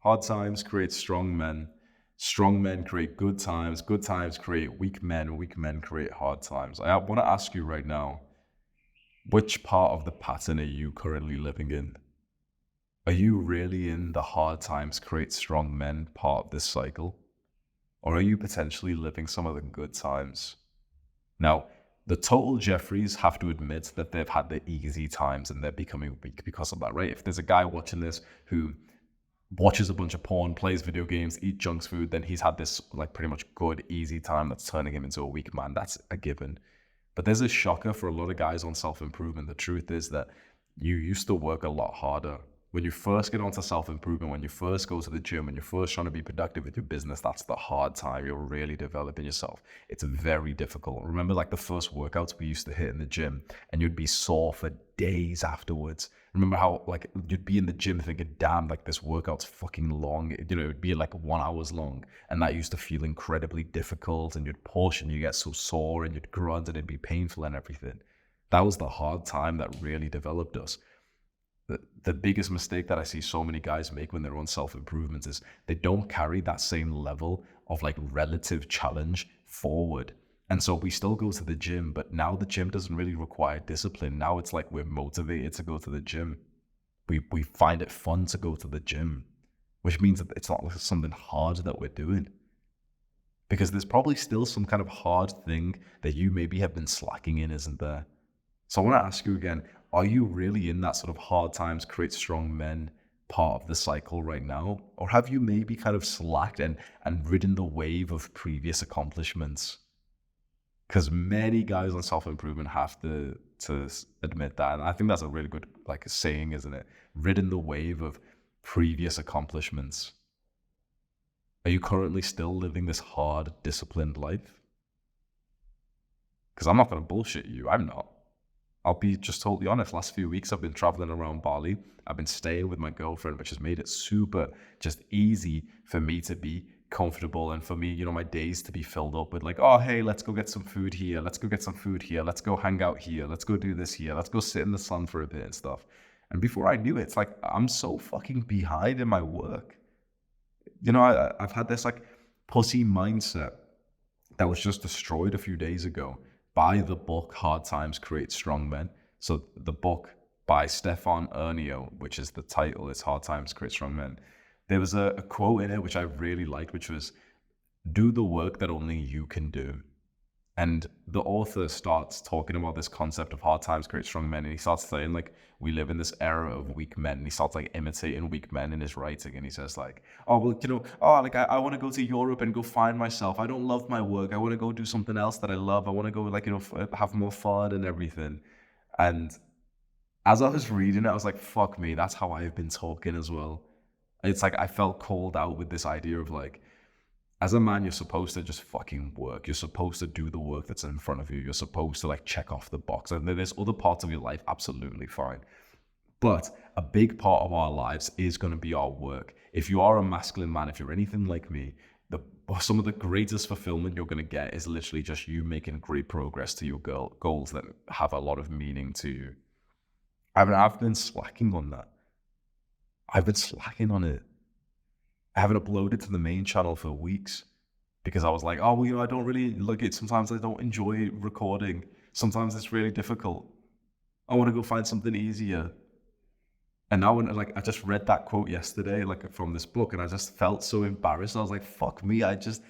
Hard times create strong men create good times create weak men create hard times. I want to ask you right now, which part of the pattern are you currently living in? Are you really in the hard times create strong men part of this cycle? Or are you potentially living some of the good times? Now, the total Jeffries have to admit that they've had the easy times and they're becoming weak because of that, right? If there's a guy watching this who watches a bunch of porn, plays video games, eats junk food, then he's had this like pretty much good, easy time that's turning him into a weak man. That's a given. But there's a shocker for a lot of guys on self-improvement. The truth is that you used to work a lot harder. When you first get onto self-improvement, when you first go to the gym, when you're first trying to be productive with your business, that's the hard time. You're really developing yourself. It's very difficult. Remember like the first workouts we used to hit in the gym and you'd be sore for days afterwards. Remember how like you'd be in the gym thinking, damn, like this workout's fucking long. You know, it'd be like 1 hour long. And that used to feel incredibly difficult and you'd push and you get so sore and you'd grunt and it'd be painful and everything. That was the hard time that really developed us. The biggest mistake that I see so many guys make when they're on self-improvement is they don't carry that same level of like relative challenge forward. And so we still go to the gym, but now the gym doesn't really require discipline. Now it's like we're motivated to go to the gym. We find it fun to go to the gym, which means that it's not like something hard that we're doing. Because there's probably still some kind of hard thing that you maybe have been slacking in, isn't there? So I want to ask you again, are you really in that sort of hard times create strong men part of the cycle right now? Or have you maybe kind of slacked and ridden the wave of previous accomplishments? Because many guys on self-improvement have to admit that. And I think that's a really good like saying, isn't it? Ridden the wave of previous accomplishments. Are you currently still living this hard, disciplined life? Because I'm not going to bullshit you. I'm not. I'll be just totally honest. Last few weeks, I've been traveling around Bali. I've been staying with my girlfriend, which has made it super just easy for me to be comfortable and for me, you know, my days to be filled up with like, oh, hey, let's go get some food here. Let's go get some food here. Let's go hang out here. Let's go do this here. Let's go sit in the sun for a bit and stuff. And before I knew it, it's like, I'm so fucking behind in my work. You know, I've had this like pussy mindset that was just destroyed a few days ago by the book Hard Times Create Strong Men. So the book by Stefan Ernio, which is the title, it's Hard Times Create Strong Men. There was a quote in it which I really liked, which was, do the work that only you can do. And the author starts talking about this concept of hard times create strong men. And he starts saying like, we live in this era of weak men. And he starts like imitating weak men in his writing. And he says like, oh, well, you know, oh, like I want to go to Europe and go find myself. I don't love my work. I want to go do something else that I love. I want to go like, you know, have more fun and everything. And as I was reading it, I was like, fuck me, that's how I've been talking as well. It's like, I felt called out with this idea of like, as a man, you're supposed to just fucking work. You're supposed to do the work that's in front of you. You're supposed to like check off the box. And there's other parts of your life, absolutely fine. But a big part of our lives is going to be our work. If you are a masculine man, if you're anything like me, some of the greatest fulfillment you're going to get is literally just you making great progress to your goals that have a lot of meaning to you. I've been slacking on that. I've been slacking on it. I haven't uploaded to the main channel for weeks because I was like, oh, well, you know, I don't really like it. Sometimes I don't enjoy recording. Sometimes it's really difficult. I want to go find something easier. And now when like I just read that quote yesterday, like from this book, and I just felt so embarrassed. I was like, fuck me. I just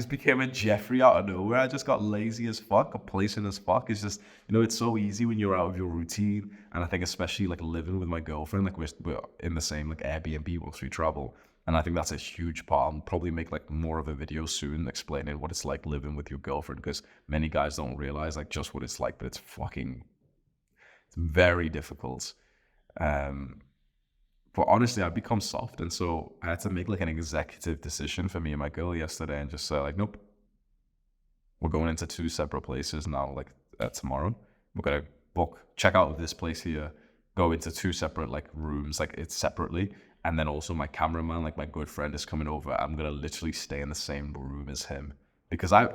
became a Jeffrey out of nowhere. I just got lazy as fuck, complacent as fuck. It's just, you know, it's so easy when you're out of your routine. And I think especially like living with my girlfriend, like we're in the same like Airbnb once we travel. And I think that's a huge part. I'll probably make like more of a video soon explaining what it's like living with your girlfriend, because many guys don't realize like just what it's like, but it's very difficult. But honestly, I've become soft. And so I had to make like an executive decision for me and my girl yesterday and just say like, nope, we're going into 2 separate places now, like tomorrow. We're going to check out this place here, go into 2 separate like rooms, like it's separately. And then also my cameraman, like my good friend is coming over. I'm going to literally stay in the same room as him. Because I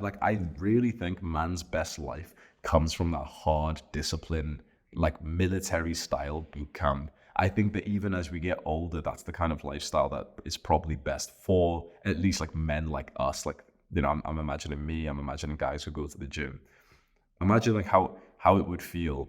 really think man's best life comes from that hard discipline, like military style boot camp. I think that even as we get older, that's the kind of lifestyle that is probably best for at least like men like us. Like, you know, I'm imagining me, I'm imagining guys who go to the gym. Imagine like how it would feel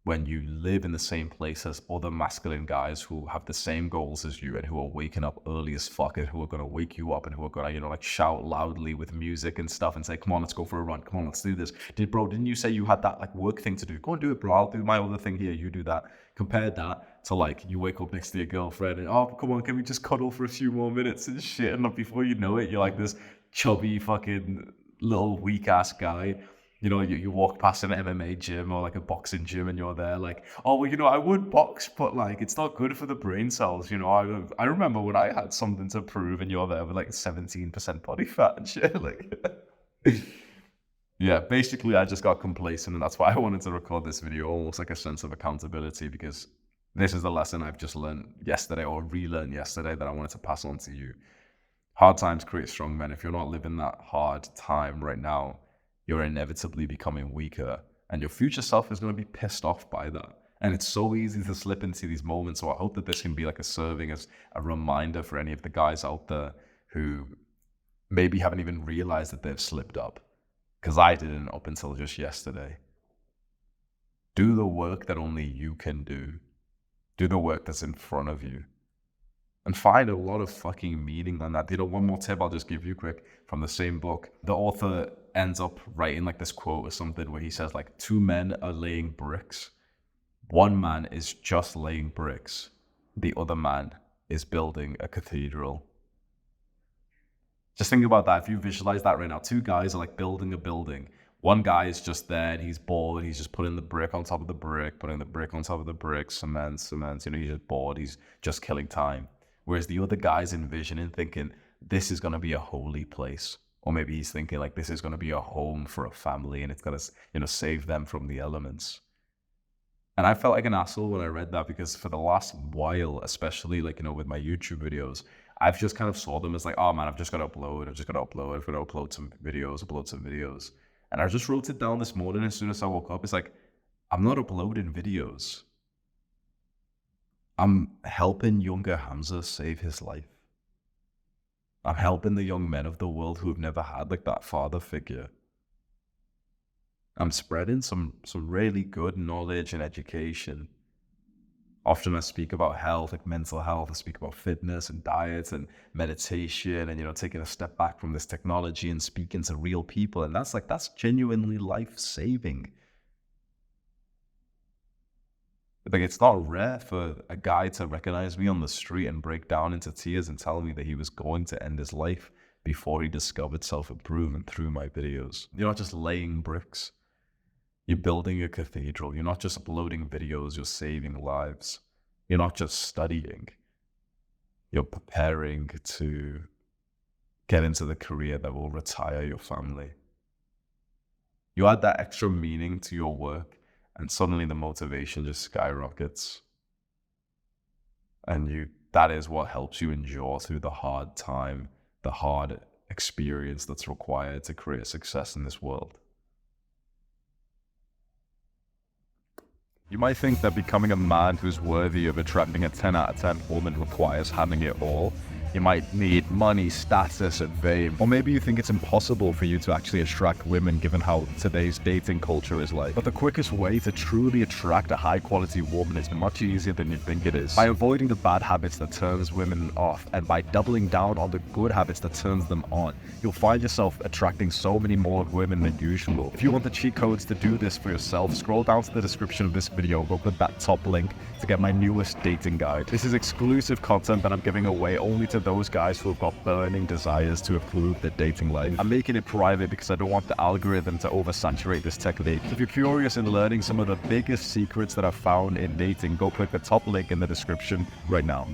when you live in the same place as other masculine guys who have the same goals as you and who are waking up early as fuck and who are going to wake you up and who are going to, you know, like shout loudly with music and stuff and say, come on, let's go for a run. Come on, let's do this. Didn't you say you had that like work thing to do? Go and do it, bro. I'll do my other thing here. You do that. Compare that to like you wake up next to your girlfriend and, oh, come on, can we just cuddle for a few more minutes and shit? And before you know it, you're like this chubby fucking little weak ass guy. You know, you walk past an MMA gym or like a boxing gym and you're there like, oh, well, you know, I would box, but like, it's not good for the brain cells. You know, I remember when I had something to prove and you're there with like 17% body fat and shit. Like, yeah, basically I just got complacent and that's why I wanted to record this video, almost like a sense of accountability, because this is the lesson I've just learned yesterday or relearned yesterday that I wanted to pass on to you. Hard times create strong men. If you're not living that hard time right now, you're inevitably becoming weaker and your future self is going to be pissed off by that. And it's so easy to slip into these moments. So I hope that this can be like serving as a reminder for any of the guys out there who maybe haven't even realized that they've slipped up. Because I didn't up until just yesterday. Do the work that only you can do. Do the work that's in front of you. And find a lot of fucking meaning on that. You know, one more tip I'll just give you quick from the same book. The author ends up writing like this quote or something where he says like, 2 men are laying bricks. 1 man is just laying bricks. The other man is building a cathedral. Just think about that. If you visualize that right now, 2 guys are like building a building. 1 guy is just there and he's bored. He's just putting the brick on top of the brick, putting the brick on top of the brick, cement. You know, he's just bored. He's just killing time. Whereas the other guy's envisioning, thinking, this is going to be a holy place. Or maybe he's thinking like, this is going to be a home for a family and it's going to, you know, save them from the elements. And I felt like an asshole when I read that, because for the last while, especially like, you know, with my YouTube videos, I've just kind of saw them as like, oh man, I've just got to upload. I've got to upload some videos. And I just wrote it down this morning as soon as I woke up. It's like, I'm not uploading videos. I'm helping younger Hamza save his life. I'm helping the young men of the world who have never had like that father figure. I'm spreading some really good knowledge and education. Often I speak about health, like mental health. I speak about fitness and diet and meditation and, you know, taking a step back from this technology and speaking to real people. And that's genuinely life-saving. Like, it's not rare for a guy to recognize me on the street and break down into tears and tell me that he was going to end his life before he discovered self-improvement through my videos. You're not just laying bricks. You're building a cathedral. You're not just uploading videos. You're saving lives. You're not just studying. You're preparing to get into the career that will retire your family. You add that extra meaning to your work, and suddenly the motivation just skyrockets. And that is what helps you endure through the hard time, the hard experience that's required to create success in this world. You might think that becoming a man who's worthy of attracting a 10 out of 10 woman requires having it all. You might need money, status, and fame. Or maybe you think it's impossible for you to actually attract women given how today's dating culture is like. But the quickest way to truly attract a high-quality woman is much easier than you think it is. By avoiding the bad habits that turns women off, and by doubling down on the good habits that turns them on, you'll find yourself attracting so many more women than usual. If you want the cheat codes to do this for yourself, scroll down to the description of this video, go click that top link to get my newest dating guide. This is exclusive content that I'm giving away only to those guys who have got burning desires to improve their dating life. I'm making it private because I don't want the algorithm to oversaturate this technique. If you're curious in learning some of the biggest secrets that I've found in dating, go click the top link in the description right now.